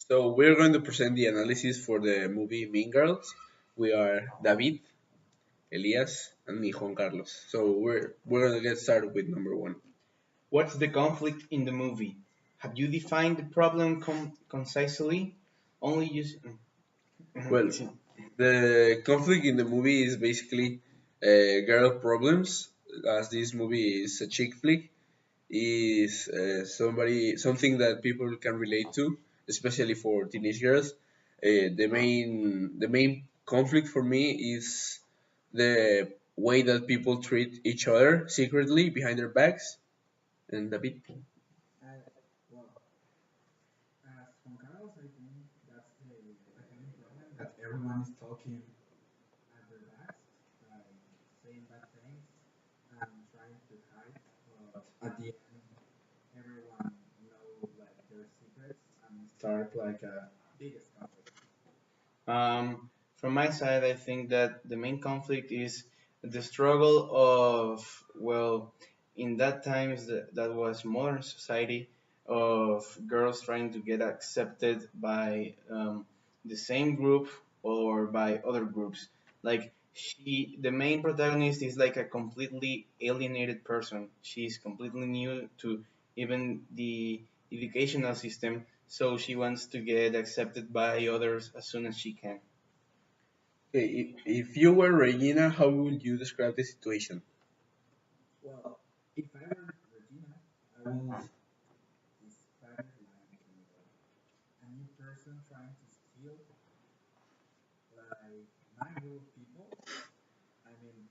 So we're going to present the analysis for the movie Mean Girls. We are David, Elias, and me, Juan Carlos. So we're gonna get started with number one. What's the conflict in the movie? Have you defined the problem concisely? Only use. Well, the conflict in the movie is basically girl problems. As this movie is a chick flick, is something that people can relate to, especially for teenage girls. The main conflict for me is the way that people treat each other secretly behind their backs. And David. Well, as Juan Carlos, I think that's the main problem that everyone is talking at their backs, like saying bad things and trying to hide, but at the end, everyone know like their secrets and start like a biggest conflict. From my side, I think that the main conflict is the struggle of, well, in that times that was modern society of girls trying to get accepted by the same group or by other groups. Like the main protagonist is like a completely alienated person. She's completely new to even the educational system, so she wants to get accepted by others as soon as she can. Okay, if you were Regina, how would you describe the situation? Well, if I were Regina, I will describe it like a new person trying to steal like my group of people. I mean,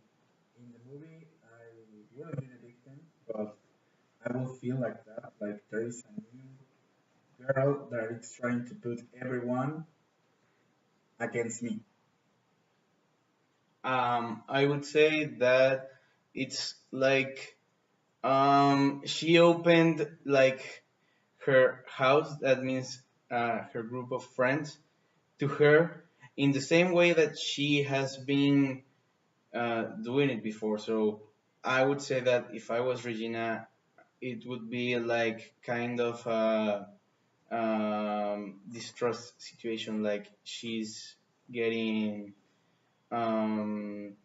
in the movie, I wouldn't be the victim, but I will feel like that. Like there is a new girl that is trying to put everyone against me. I would say that it's like she opened like her house, that means her group of friends, to her in the same way that she has been doing it before. So I would say that if I was Regina, it would be like kind of a distrust situation, like she's getting um,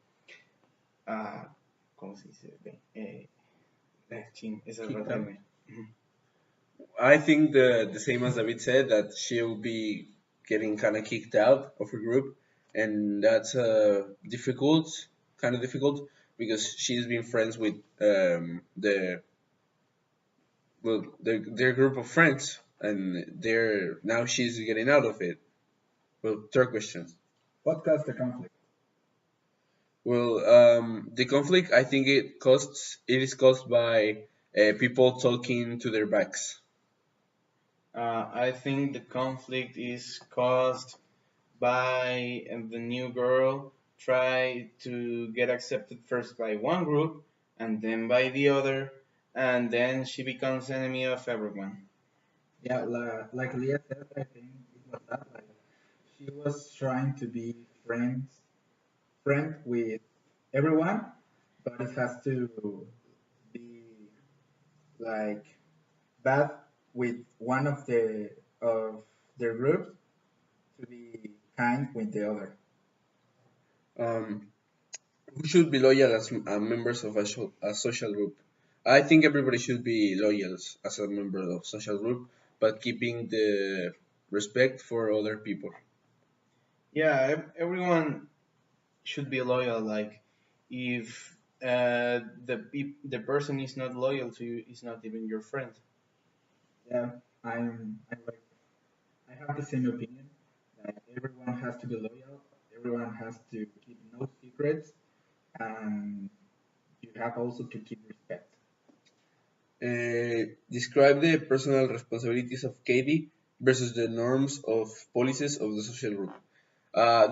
¿cómo se dice? Chin, esa Kicked parte out. me. Ujú. I think the same as David said, that she'll be getting kind of kicked out of her group, and that's kind of difficult, because she's been friends with their group of friends, and they're now she's getting out of it. Well, third question. What caused the conflict? Well, the conflict, I think it is caused by people talking to their backs. I think the conflict is caused by the new girl try to get accepted first by one group and then by the other, and then she becomes enemy of everyone. Yeah, like Leah said, I think it was that. Like she was trying to be friend with everyone, but it has to be like bad with one of their groups to be kind with the other. Um, who should be loyal as members of a social group? I think everybody should be loyal as a member of social group, but keeping the respect for other people. Yeah, everyone should be loyal. Like if the person is not loyal to you, is not even your friend. Yeah, I'm like I have the same opinion that everyone has to be loyal. Everyone has to keep no secrets, and you have also to keep respect. Describe the personal responsibilities of Katie versus the norms of policies of the social group.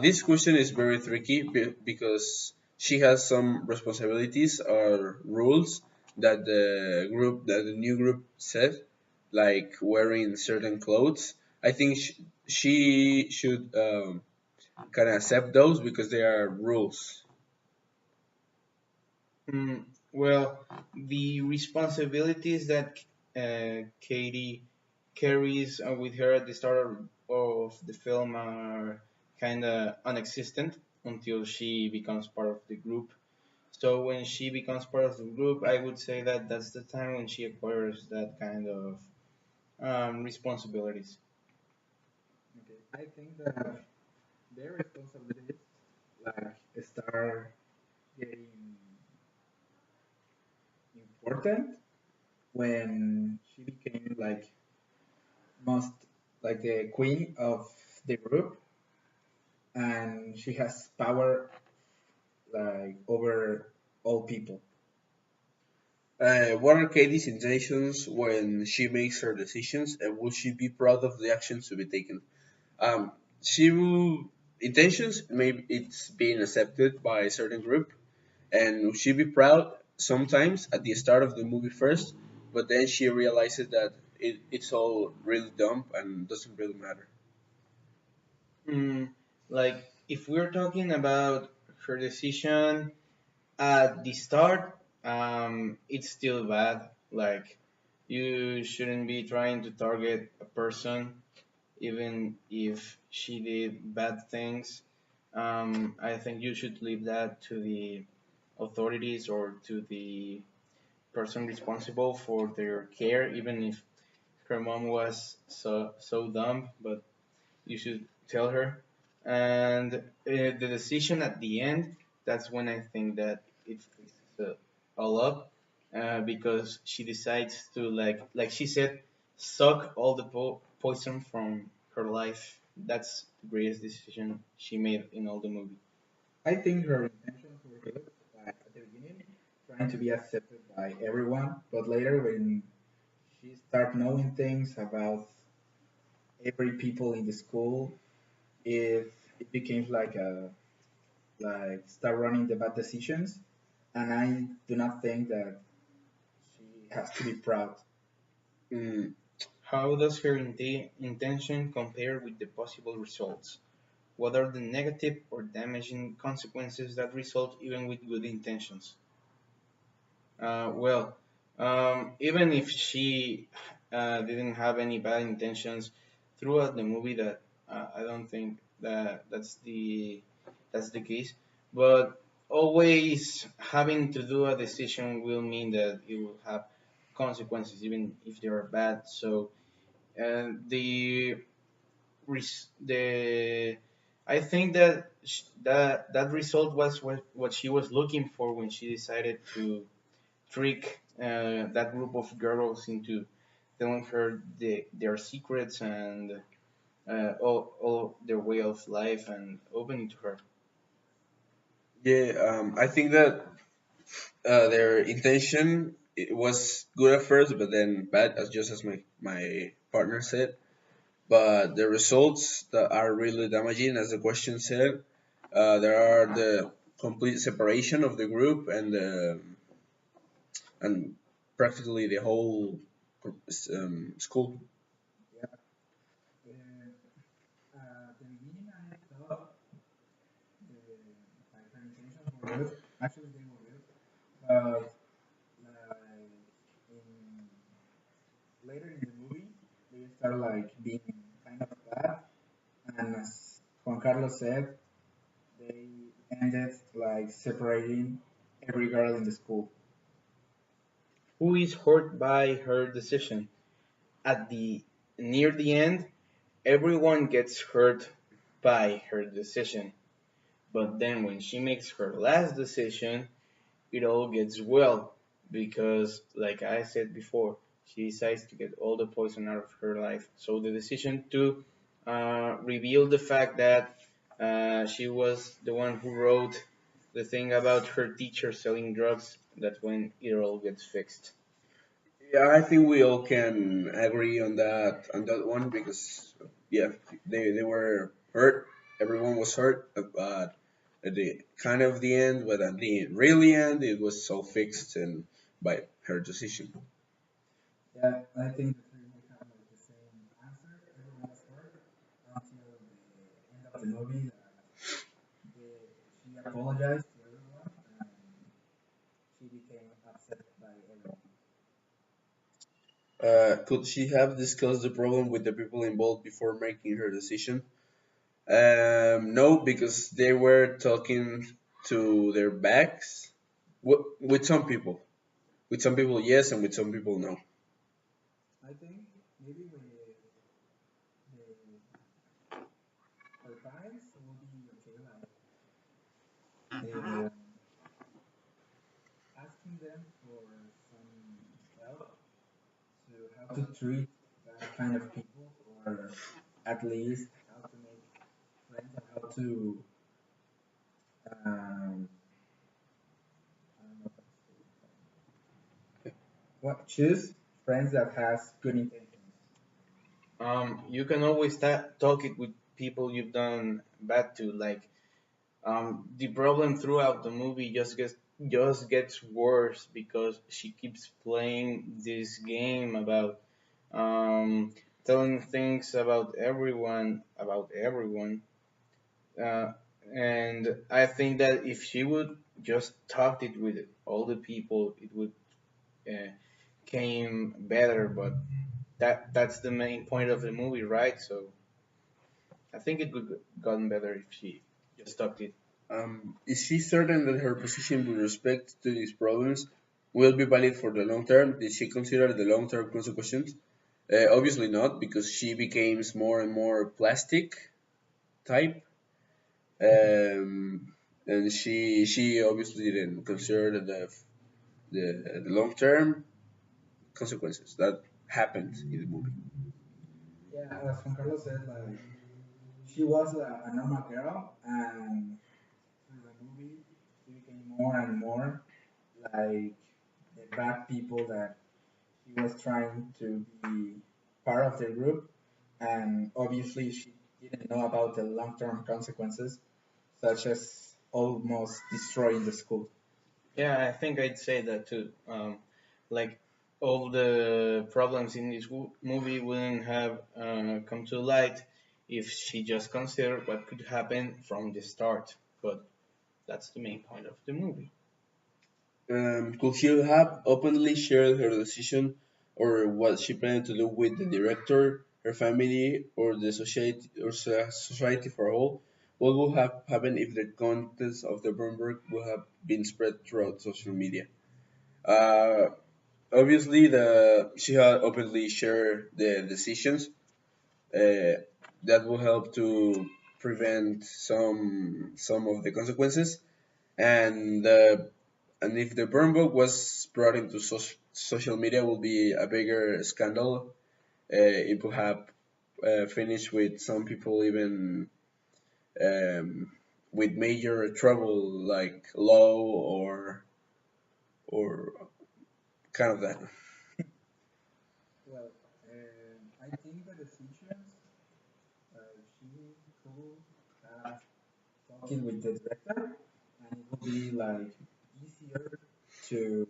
This question is very tricky because she has some responsibilities or rules that the new group set, like wearing certain clothes. I think she should kind of accept those because they are rules. Well, the responsibilities that Katie carries with her at the start of the film are kind of unexistent until she becomes part of the group. So when she becomes part of the group, I would say that that's the time when she acquires that kind of responsibilities. Okay. I think that their responsibilities like start getting important when she became like most like the queen of the group, and she has power like over all people. What are Katie's intentions when she makes her decisions, and will she be proud of the actions to be taken? She will intentions maybe it's being accepted by a certain group, and she be proud sometimes at the start of the movie first, but then she realizes that it's all really dumb and doesn't really matter. Mm, like if we're talking about her decision at the start, it's still bad. Like you shouldn't be trying to target a person even if she did bad things. I think you should leave that to the authorities or to the person responsible for their care, even if her mom was so dumb. But you should tell her. And the decision at the end, that's when I think that it fixes all up, because she decides to like she said, suck all the poison from her life. That's the greatest decision she made in all the movie. I think her intentions were good, like at the beginning, trying to be accepted by everyone, but later when she start knowing things about every people in the school, it became like a like start running the bad decisions, and I do not think that she has to be proud. Mm, How does her intention compare with the possible results? What are the negative or damaging consequences that result even with good intentions? Well, even if she didn't have any bad intentions throughout the movie, that I don't think that that's the case. But always having to do a decision will mean that it will have consequences, even if they are bad. So, the I think that that result was what she was looking for when she decided to trick that group of girls into telling her their secrets and all their way of life and opening to her. yeah, I think that their intention it was good at first, but then bad, as just as my partner said. But the results that are really damaging, as the question said, there are the complete separation of the group and practically the whole school. Yeah. At the beginning, I thought like her intentions were good. Actually, they were good, but like in later in the movie, they start like being kind of bad, and as Juan Carlos said, they ended like separating every girl in the school. Who is hurt by her decision? At the near the end, everyone gets hurt by her decision. But then when she makes her last decision, it all gets well because, like I said before, she decides to get all the poison out of her life. So the decision to reveal the fact that she was the one who wrote the thing about her teacher selling drugs, that's when it all gets fixed. Yeah, I think we all can agree on that one because yeah, they were hurt. Everyone was hurt, but at the kind of the end, but at the really end, it was all fixed and by her decision. Yeah, I think the three will have like the same answer. Everyone was hurt until the end of the movie. The, she apologized to everyone and she became upset by everyone. Could she have discussed the problem with the people involved before making her decision? No, because they were talking to their backs. With some people. With some people, yes, and with some people, no. I think maybe with her parents will be okay, like asking them for some help to how to treat that kind of people, or at least how to make friends and how to I don't know choose friends that has good intentions. You can always talk it with people you've done bad to. Like, the problem throughout the movie just gets worse because she keeps playing this game about telling things about everyone. Uh, and I think that if she would just talk it with all the people, it would uh, came better. But that's the main point of the movie, right? So I think it would gotten better if she just talked it. Is she certain that her position with respect to these problems will be valid for the long term? Did she consider the long term consequences? Obviously not, because she becomes more and more plastic type, and she obviously didn't consider the long term consequences that happened in the movie. Yeah, as Juan Carlos said, like she was a normal girl, and through the movie, she became more and more like the bad people that she was trying to be part of the group, and obviously she didn't know about the long-term consequences, such as almost destroying the school. Yeah, I think I'd say that too. Like, all the problems in this movie wouldn't have come to light if she just considered what could happen from the start. But that's the main point of the movie. Could she have openly shared her decision or what she planned to do with the director, her family, or the society for a whole? What would have happened if the contents of the Bernberg would have been spread throughout social media? Uh, Obviously, the she had openly shared the decisions. Uh, that will help to prevent some of the consequences, and and if the burn book was brought into social media, will be a bigger scandal. It will have finished with some people even um, with major trouble, like law or kind of that. Well, I think the decisions she could have talking with the director, and it will be like easier to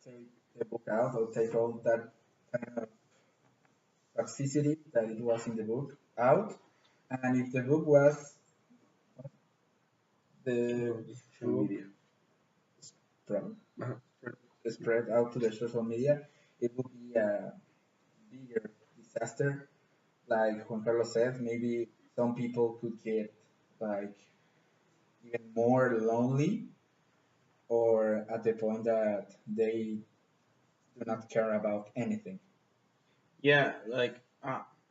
take the book out or take all that kind of toxicity that it was in the book out. And if the book was the Throughout the social book media. from Uh-huh. spread out to the social media, it would be a bigger disaster. Like Juan Carlos said, maybe some people could get like even more lonely, or at the point that they do not care about anything. Yeah, like,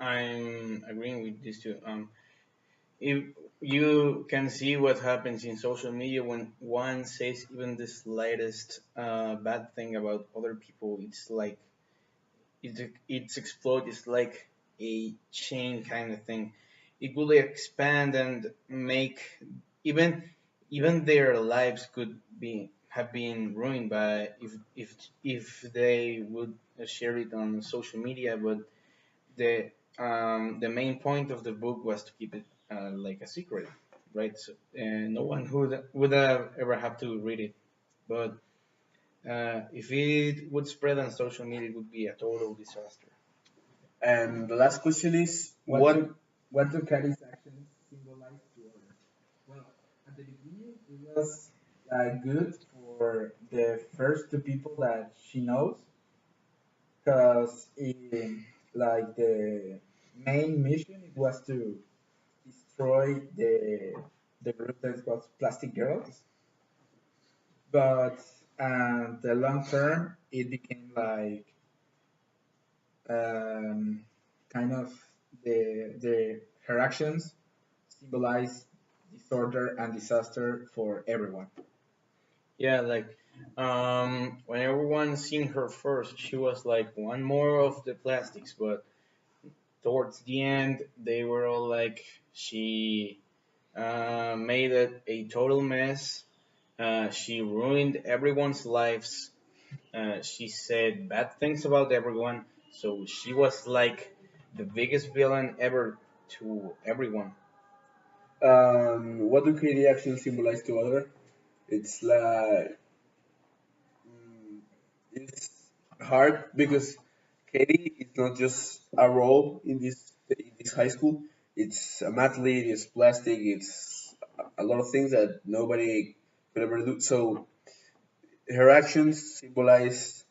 I'm agreeing with this too. If you can see what happens in social media when one says even the slightest bad thing about other people, it's like it's explode. It's like a chain kind of thing. It will expand and make even even their lives could be have been ruined by if they would share it on social media. But the main point of the book was to keep it like a secret, right? So, and no one would have ever have to read it. But if it would spread on social media, it would be a total disaster. And the last question is What what. do what do Carrie's actions symbolize to others? Well, at the beginning, it was good for the first two people that she knows, because in like the main mission it was to destroy the group that was Plastic Girls, but the long term it became like um, kind of the her actions symbolize disorder and disaster for everyone. Yeah, like when everyone seen her first, she was like one more of the plastics, but towards the end, they were all like she made it a total mess. She ruined everyone's lives. She said bad things about everyone. So she was like the biggest villain ever to everyone. What do KD actions symbolize to other? It's like it's hard because Katie is not just a role in this high school. It's a math lead, it's plastic, it's a lot of things that nobody could ever do. So her actions symbolize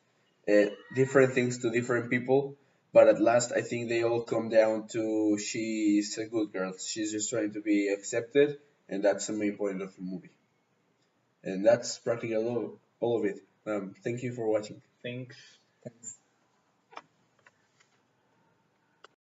different things to different people, but at last I think they all come down to she's a good girl. She's just trying to be accepted, and that's the main point of the movie. And that's practically all of it. Thank you for watching. Things Thanks.